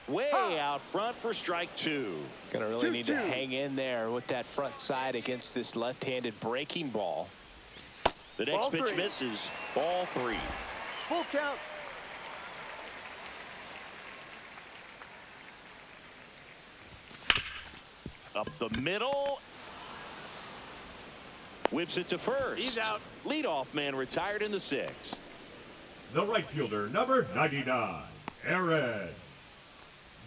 Way out front for strike 2. Gonna really need to hang in there with that front side against this left-handed breaking ball. The next pitch misses. Ball 3. Full count. Up the middle. Whips it to first. He's out. Leadoff man retired in the 6th. the right fielder, number 99, Aaron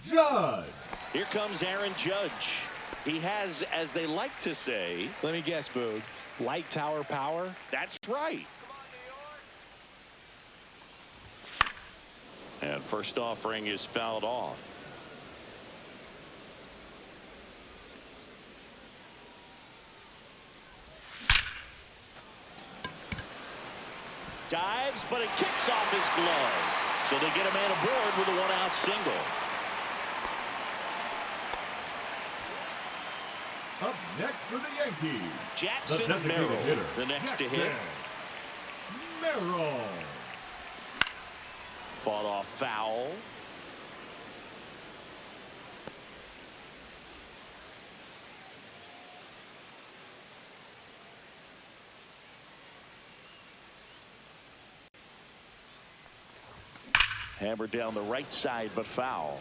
Judge. Here comes Aaron Judge. He has, as they like to say, Let me guess, Boog. Light tower power? that's right. And first offering is fouled off. Dives, but it kicks off his glove. So they get a man aboard with a one-out single. Up next for the Yankees, Jackson the designated Merrill, hitter, the next to hit. Merrill. Fought off foul. Hammered down the right side, but foul.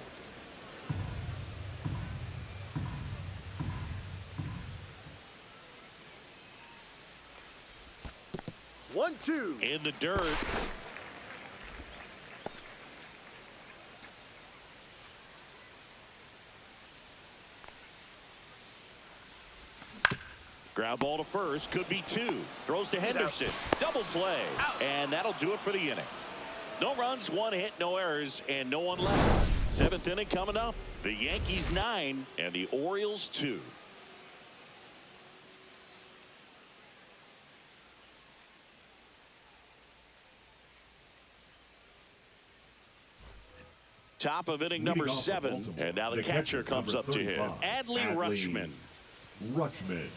One, two. In the dirt. Ground ball to first, could be two. Throws to Henderson. Double play. And that'll do it for the inning. No runs, one hit, no errors, and no one left. Seventh inning coming up. The Yankees 9 and the Orioles 2. Top of inning number 7, and now the catcher comes up to him. Adley Rutschman. Rutschman.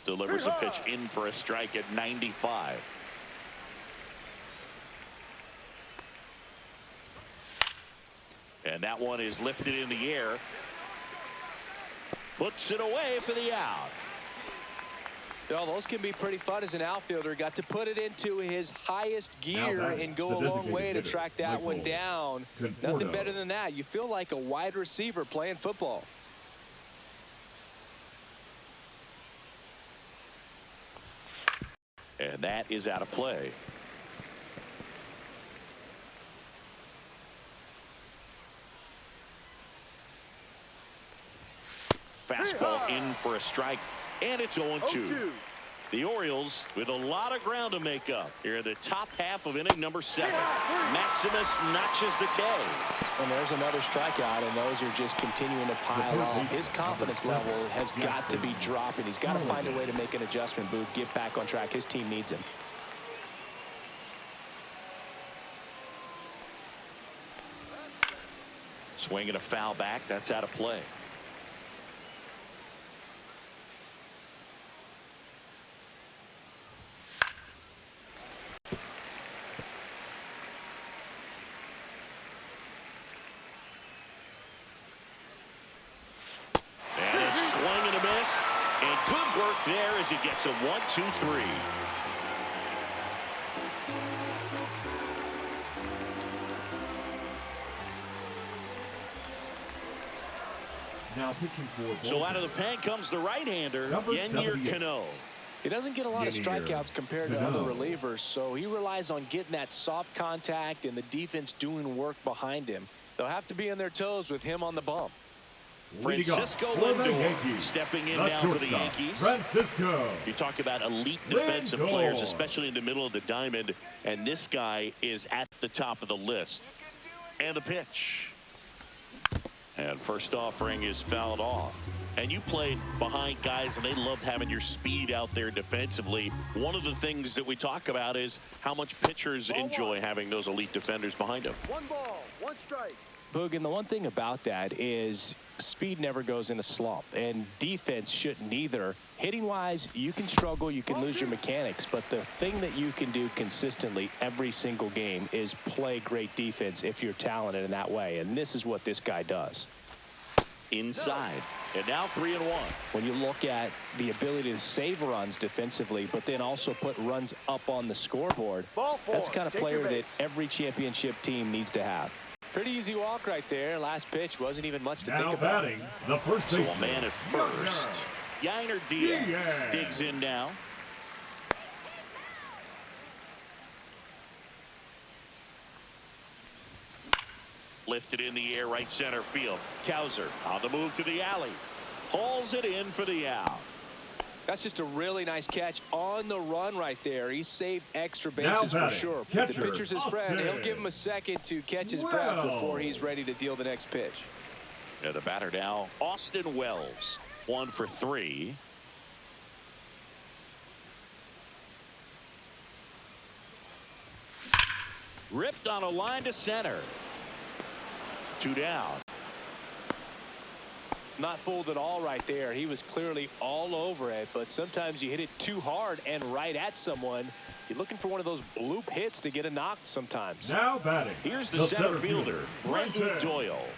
Delivers a pitch in for a strike at 95. And that one is lifted in the air. Puts it away for the out. Well, those can be pretty fun as an outfielder. Got to put it into his highest gear and go a long way to track that one down. Nothing better than that. You feel like a wide receiver playing football. And that is out of play. Fastball in for a strike, and it's 0-2. The Orioles with a lot of ground to make up here in the top half of inning number 7. Maximus notches the K. And there's another strikeout, and those are just continuing to pile on. His confidence level has got to be dropping. He's got to find a way to make an adjustment, Boog, get back on track. His team needs him. Swinging a foul back. That's out of play. And a swing and a miss. And good work there as he gets a 1-2-3. Now pitching for So out of the pen comes the right-hander, Yennier Cano. He doesn't get a lot of strikeouts compared to other relievers, so he relies on getting that soft contact and the defense doing work behind him. They'll have to be on their toes with him on the bump. Francisco Lindor stepping in now for the Yankees. Francisco. You talk about elite defensive players, especially in the middle of the diamond, and this guy is at the top of the list. And the pitch. And first offering is fouled off. And you play behind guys, and they love having your speed out there defensively. One of the things that we talk about is how much pitchers enjoy having those elite defenders behind them. 1 ball, 1 strike. Boog, and the one thing about that is speed never goes in a slump, and defense shouldn't either. Hitting-wise, you can struggle, you can lose your mechanics, but the thing that you can do consistently every single game is play great defense if you're talented in that way, and this is what this guy does. Inside. And now 3-1. When you look at the ability to save runs defensively, but then also put runs up on the scoreboard, that's the kind of player that every championship team needs to have. Pretty easy walk right there. Last pitch wasn't even much to think about. Now batting, the first So baseman. a man at first. Yainer Diaz Diaz. digs in now. Lifted in the air, right center field. Cowser on the move to the alley. Hauls it in for the out. That's just a really nice catch on the run right there. He saved extra bases for batting, sure. If catcher, the pitcher's his friend, he'll Austin. give him a second to catch his breath Well. before he's ready to deal the next pitch. Yeah, the batter now, Austin Wells. 1 for 3. Ripped on a line to center. 2 down. Not fooled at all right there. He was clearly all over it, but sometimes you hit it too hard and right at someone. You're looking for one of those bloop hits to get a knock sometimes. Now batting. Here's the center fielder, Brenton Brenton Doyle.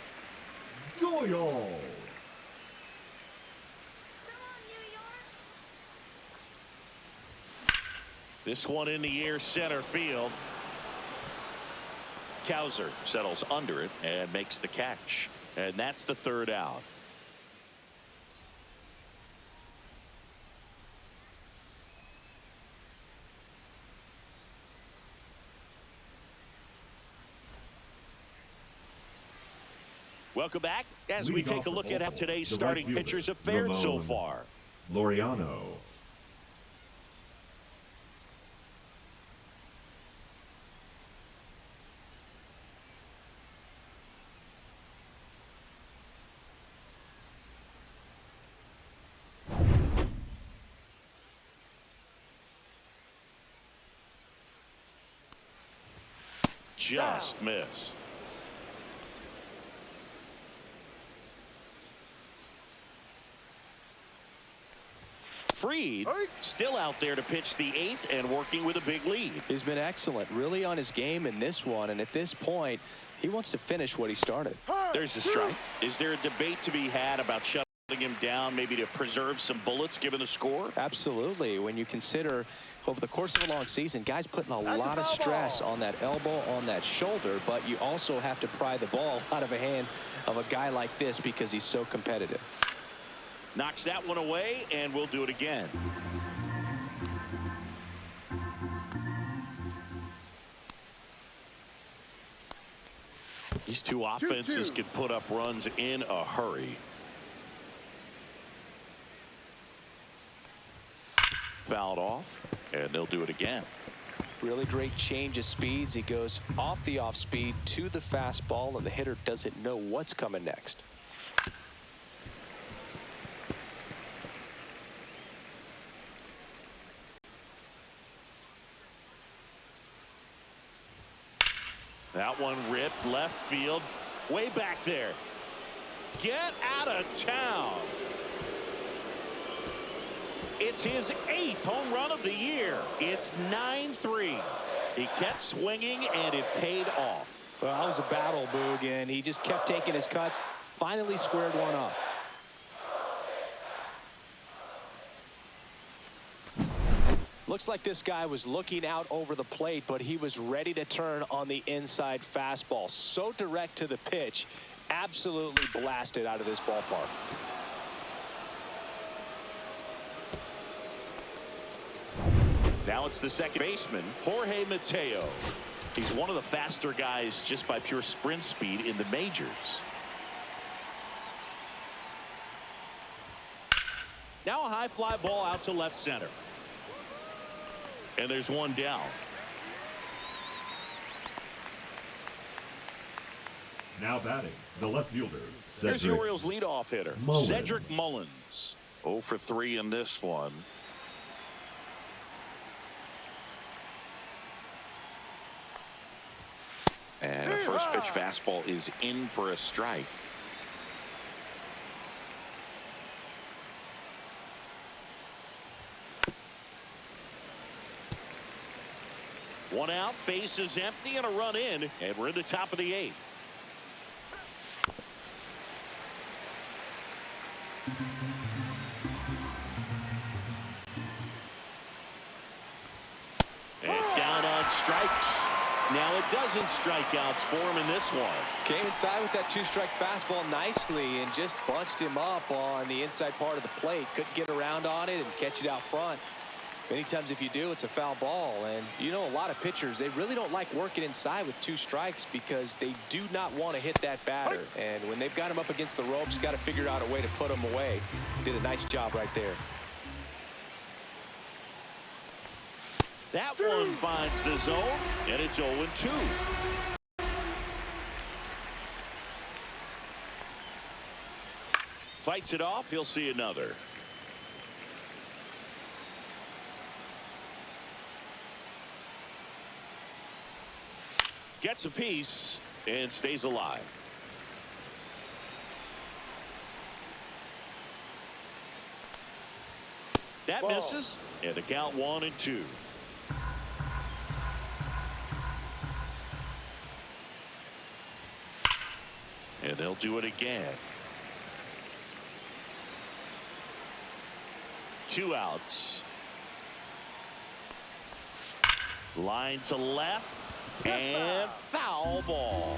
Doyle. This one in the air, center field. Cowser settles under it and makes the catch. And that's the 3rd out. Welcome back as we Leading take off a the look at how ball, today's the starting right fielder, pitchers have fared so Ramon far. Laureano. Just missed. Fried still out there to pitch the 8th and working with a big lead. He's been excellent, really on his game in this one, and at this point, he wants to finish what he started. There's the strike. Is there a debate to be had about shutting him down, maybe to preserve some bullets given the score? Absolutely. When you consider over the course of a long season, guys putting a lot of stress on that elbow, on that shoulder, but you also have to pry the ball out of a hand of a guy like this because he's so competitive. Knocks that one away, and we'll do it again. These two offenses can put up runs in a hurry. Fouled off, and they'll do it again. Really great change of speeds. He goes off the off speed to the fastball, and the hitter doesn't know what's coming next. That one ripped left field, way back there. Get out of town. It's his 8th home run of the year. It's 9-3. He kept swinging, and it paid off. Well, that was a battle, Boog, and he just kept taking his cuts. Finally squared one up. Looks like this guy was looking out over the plate, but he was ready to turn on the inside fastball. So direct to the pitch, absolutely blasted out of this ballpark. Now it's the second baseman, Jorge Mateo. He's one of the faster guys just by pure sprint speed in the majors. Now a high fly ball out to left center. And there's one down. Now batting, the left fielder, Here's the Cedric Orioles leadoff hitter, Mullins. Cedric Mullins. 0 for 3 in this one. And a first pitch fastball is in for a strike. One out, base is empty, and a run in, and we're in the top of the 8th. And down on strikes. Now a dozen strikeouts for him in this one. Came inside with that two-strike fastball nicely and just bunched him up on the inside part of the plate. Couldn't get around on it and catch it out front. Many times if you do, it's a foul ball. And you know, a lot of pitchers, they really don't like working inside with 2 strikes because they do not want to hit that batter. And when they've got him up against the ropes, got to figure out a way to put him away. Did a nice job right there. That one finds the zone, and it's 0-2. Fights it off. He'll see another. Gets a piece and stays alive. That misses, and the count 1-2. And they'll do it again. 2 outs. Line to left. And foul ball.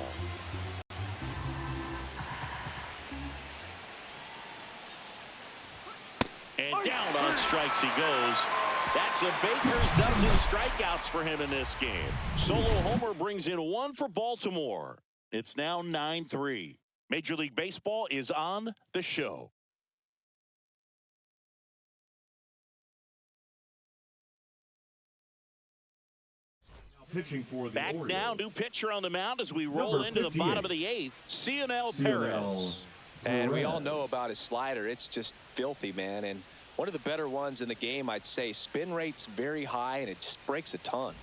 And down on strikes he goes. That's a Baker's dozen strikeouts for him in this game. Solo homer brings in 1 for Baltimore. It's now 9-3. Major League Baseball is on the show. Pitching for the Back Orioles. now, new pitcher on the mound as we roll into the bottom of the 8th. Cionel Perez. And we all know about his slider. It's just filthy, man. And one of the better ones in the game, I'd say. Spin rate's very high, and it just breaks a ton.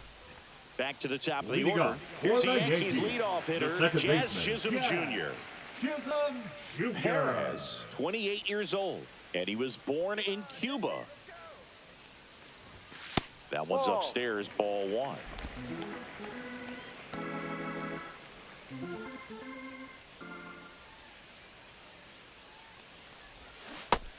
Back to the top of the Leading order. up Here's for the the Yankees Yankees, leadoff hitter, the second Jazz baseman, Chisholm Jazz Jr. Chisholm Jr. Perez, 28 years old, and he was born in Cuba. That one's upstairs, ball 1.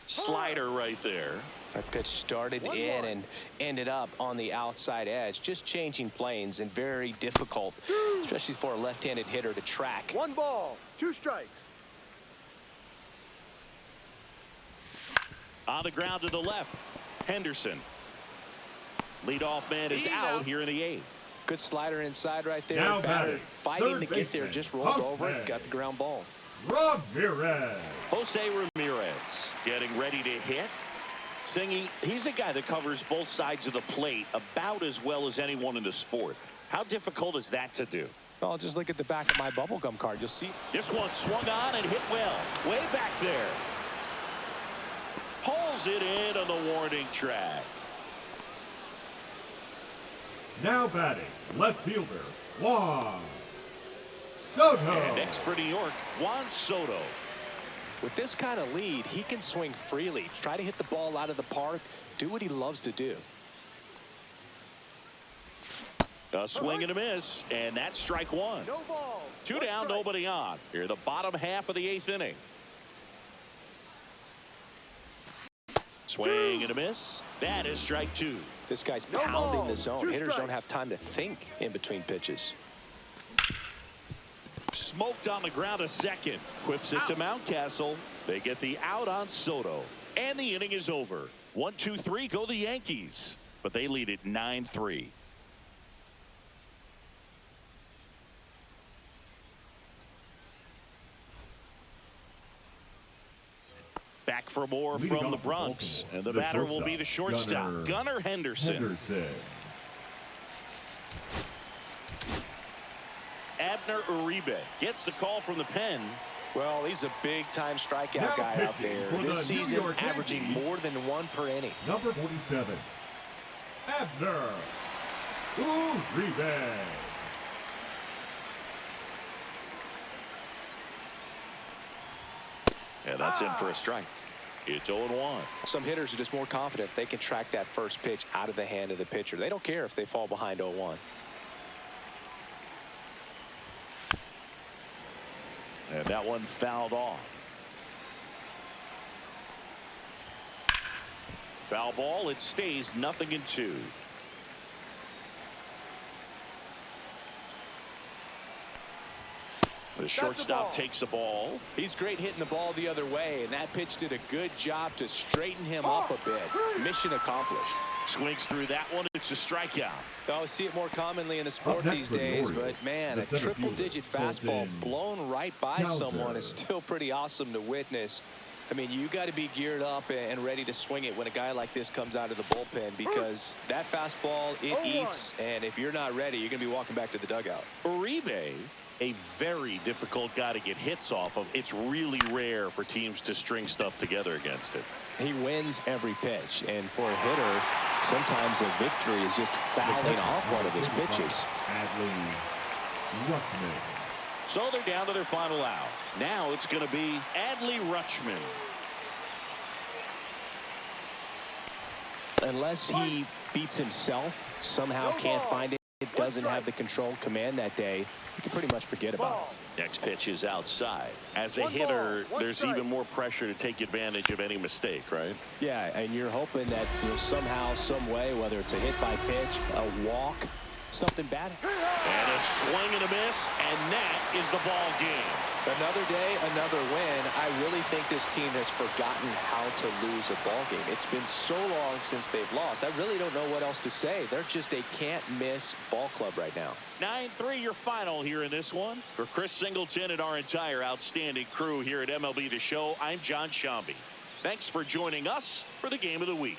Slider right there. That pitch started in and ended up on the outside edge. Just changing planes and very difficult, especially for a left-handed hitter to track. 1 ball, 2 strikes. On the ground to the left, Henderson. Leadoff man is out here in the 8th. Good slider inside right there. Now Batter batting, fighting third to get there, baseman, just rolled over it, Jose got the ground ball. Ramirez. Jose Ramirez getting ready to hit. Singy, he's a guy that covers both sides of the plate about as well as anyone in the sport. How difficult is that to do? Oh, just look at the back of my bubblegum card. You'll see. This one swung on and hit well. Way back there. Pulls it in on the warning track. Now batting, left fielder, Juan Soto. And next for New York, Juan Soto. With this kind of lead, he can swing freely. Try to hit the ball out of the park. Do what he loves to do. A swing and a miss, and that's strike 1. No ball. 2 down, nobody on. Here, the bottom half of the 8th inning. Swing and a miss. That is strike 2. This guy's No pounding ball. the zone. 2 Hitters don't strikes. have time to think in between pitches. Smoked on the ground a second. Whips it to Mountcastle. They get the out on Soto. And the inning is over. 1-2-3 go the Yankees. But they lead it 9-3. Back for more Leading from the off Bronx. Baltimore, And the the batter will be the shortstop, shortstop, Gunnar Henderson. Abner Uribe gets the call from the pen. Well, he's a big-time strikeout Now guy out pitching there. for the This New season, York averaging Yankees. more than 1 per inning. Number 47, Abner Uribe. And that's in for a strike. It's 0-1. Some hitters are just more confident if they can track that first pitch out of the hand of the pitcher. They don't care if they fall behind 0-1. And that one fouled off. Foul ball. It stays 0-2. The shortstop takes the ball. He's great hitting the ball the other way, and that pitch did a good job to straighten him up a bit. Mission accomplished. Swings through that one. It's a strikeout. I see it more commonly in the sport these days, but man, a triple-digit fastball blown right by someone is still pretty awesome to witness. I mean, you got to be geared up and ready to swing it when a guy like this comes out of the bullpen, because that fastball, it eats, and if you're not ready, you're going to be walking back to the dugout. Uribe, a very difficult guy to get hits off of. It's really rare for teams to string stuff together against it. He wins every pitch, and for a hitter, sometimes a victory is just fouling off one of his pitches. So they're down to their final out. Now it's going to be Adley Rutschman. Unless he beats himself, somehow can't find it, doesn't have the control command that day, you can pretty much forget about it. Next pitch is outside. As a hitter, there's even more pressure to take advantage of any mistake, right? Yeah, and you're hoping that somehow, some way, whether it's a hit by pitch, a walk, something bad. And a swing and a miss, and that is the ball game. Another day, another win. I really think this team has forgotten how to lose a ball game. It's been so long since they've lost. I really don't know what else to say. They're just a can't-miss ball club right now. 9-3 your final here in this one. For Chris Singleton and our entire outstanding crew here at MLB The Show, I'm John Shambi. Thanks for joining us for the Game of the Week.